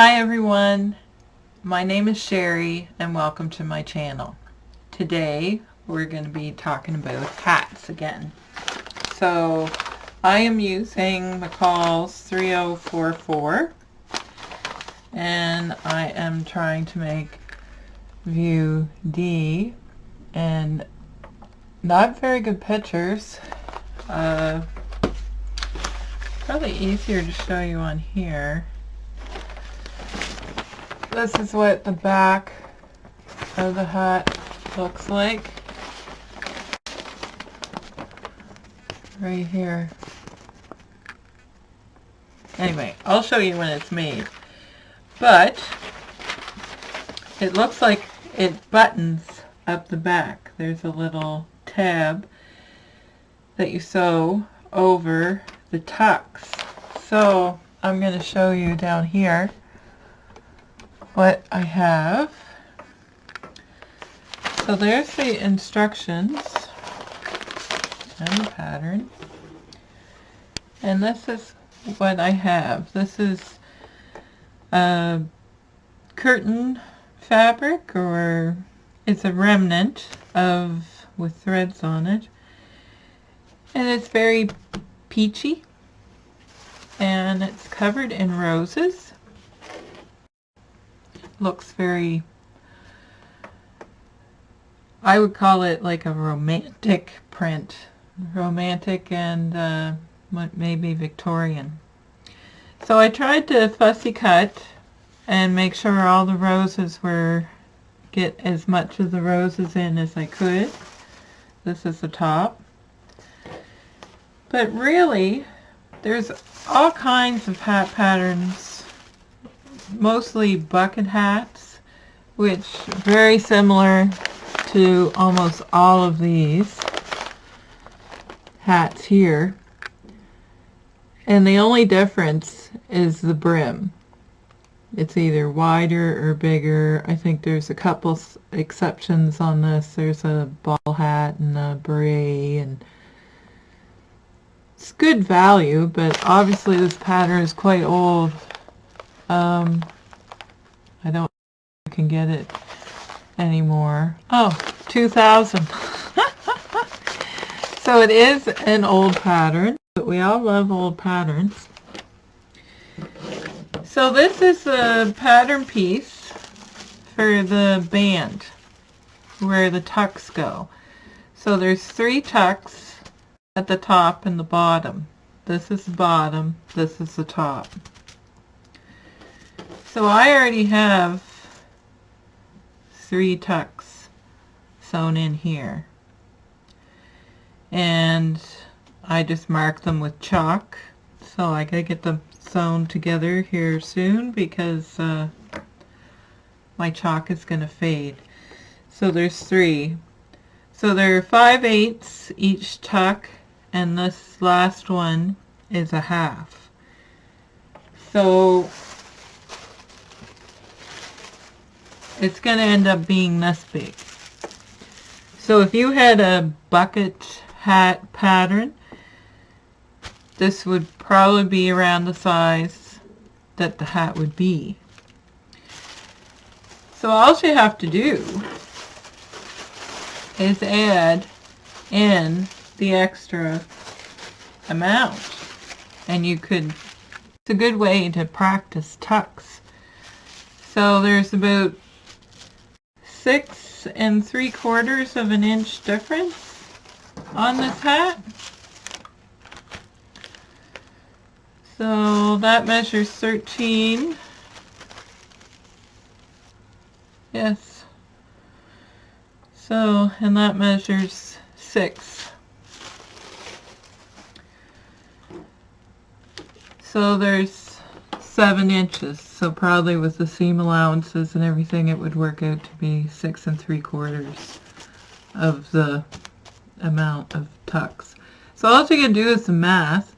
Hi everyone, my name is Sherry and welcome to my channel. Today we're going to be talking about hats again. So I am using McCall's 3044 and I am trying to make view D, and not very good pictures. Probably easier to show you on here. This is what the back of the hat looks like. Right here. Anyway, I'll show you when it's made. But it looks like it buttons up the back. There's a little tab that you sew over the tucks. So I'm going to show you down here what I have. So there's the instructions and the pattern, and this is what I have. This is a curtain fabric, or it's a remnant of with threads on it, and it's very peachy and it's covered in roses. Looks very, I would call it like a romantic print. Romantic and maybe Victorian. So I tried to fussy cut and make sure all the roses get as much of the roses in as I could. This is the top. But really, there's all kinds of hat patterns, mostly bucket hats, which very similar to almost all of these hats here, and the only difference is the brim. It's either wider or bigger. I think there's a couple exceptions on this. There's a ball hat and a beret, and it's good value, but obviously this pattern is quite old. I don't think I can get it anymore. Oh, 2000. So it is an old pattern, but we all love old patterns. So this is a pattern piece for the band where the tucks go. So there's 3 tucks at the top and the bottom. This is the bottom, this is the top. So I already have 3 tucks sewn in here, and I just mark them with chalk. So I gotta get them sewn together here soon because my chalk is gonna fade. So there's 3. So there are 5/8 each tuck, and this last one is a half. So it's going to end up being this big. So if you had a bucket hat pattern, this would probably be around the size that the hat would be. So all you have to do is add in the extra amount, and it's a good way to practice tucks. So there's about 6 3/4 of an inch difference on this hat. So that measures 13. Yes. So, and that measures 6. So there's 7 inches. So probably with the seam allowances and everything, it would work out to be 6 3/4 of the amount of tucks. So all you can do is the math,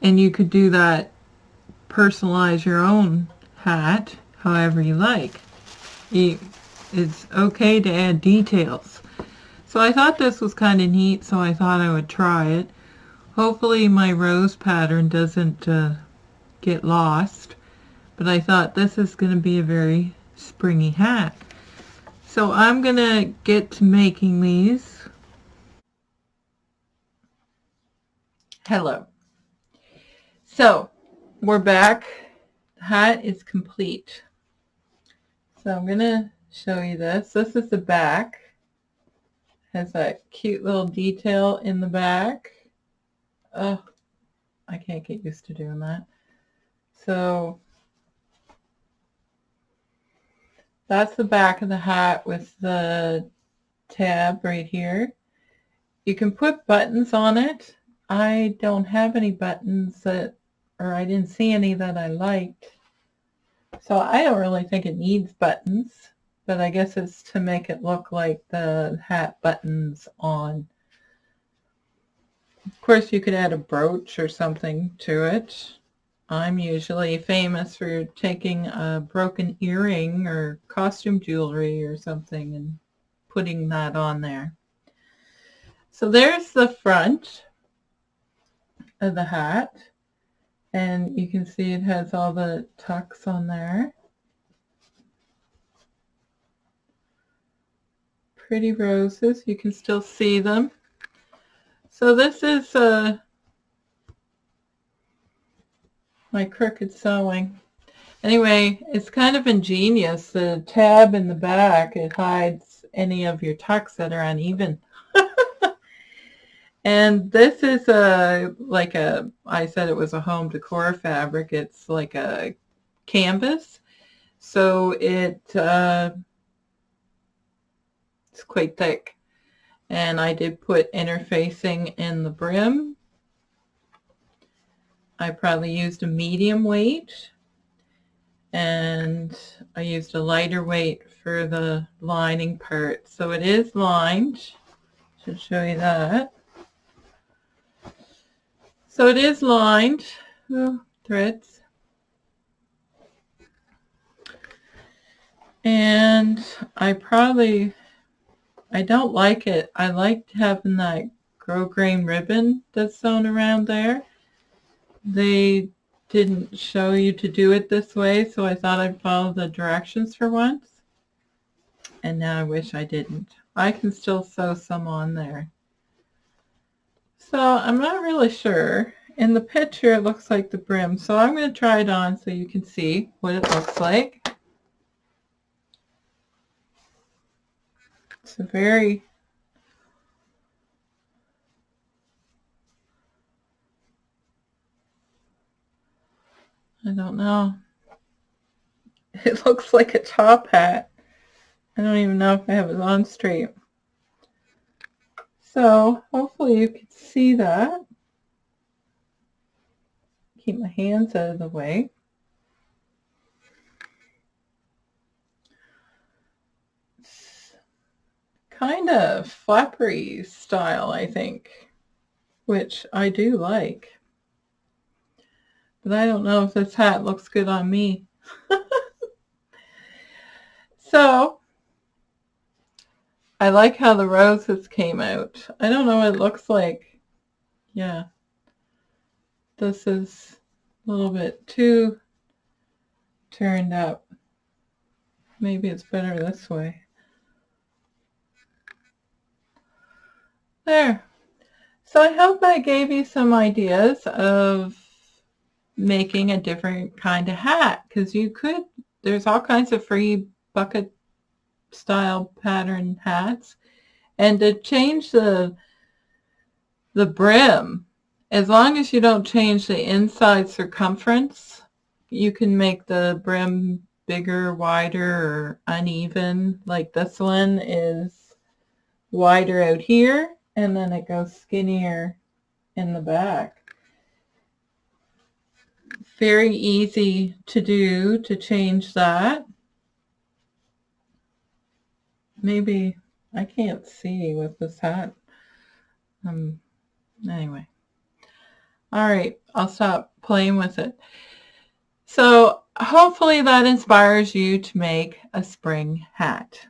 and you could do that, personalize your own hat however you like. It's okay to add details. So I thought this was kind of neat, so I thought I would try it. Hopefully my rose pattern doesn't get lost, but I thought this is going to be a very springy hat. So I'm going to get to making these. Hello. So we're back. The hat is complete. So I'm going to show you this. This is the back. Has that cute little detail in the back. Oh, I can't get used to doing that. So that's the back of the hat with the tab right here. You can put buttons on it. I don't have any buttons that, or I didn't see any that I liked. So I don't really think it needs buttons, but I guess it's to make it look like the hat buttons on. Of course, you could add a brooch or something to it. I'm usually famous for taking a broken earring or costume jewelry or something and putting that on there. So there's the front of the hat, and you can see it has all the tucks on there. Pretty roses, you can still see them. So this is my crooked sewing. Anyway, it's kind of ingenious. The tab in the back, it hides any of your tucks that are uneven. And this is I said it was a home decor fabric. It's like a canvas. So it's quite thick. And I did put interfacing in the brim. I probably used a medium weight. And I used a lighter weight for the lining part. So it is lined. Should show you that. So it is lined. Oh, threads. And I don't like it. I like having that grosgrain ribbon that's sewn around there. They didn't show you to do it this way, so I thought I'd follow the directions for once. And now I wish I didn't. I can still sew some on there. So I'm not really sure. In the picture, it looks like the brim. So I'm going to try it on so you can see what it looks like. It's a very I don't know. It looks like a top hat. I don't even know if I have it on straight. So hopefully you can see that. Keep my hands out of the way. It's kind of flappery style, I think, which I do like. But I don't know if this hat looks good on me. So I like how the roses came out. I don't know what it looks like. Yeah. This is a little bit too turned up. Maybe it's better this way. There. So I hope I gave you some ideas of making a different kind of hat, because there's all kinds of free bucket style pattern hats, and to change the brim, as long as you don't change the inside circumference, you can make the brim bigger, wider, or uneven. Like this one is wider out here, and then it goes skinnier in the back. Very easy to do, to change that. Maybe I can't see with this hat. Anyway. All right, I'll stop playing with it. So hopefully that inspires you to make a spring hat.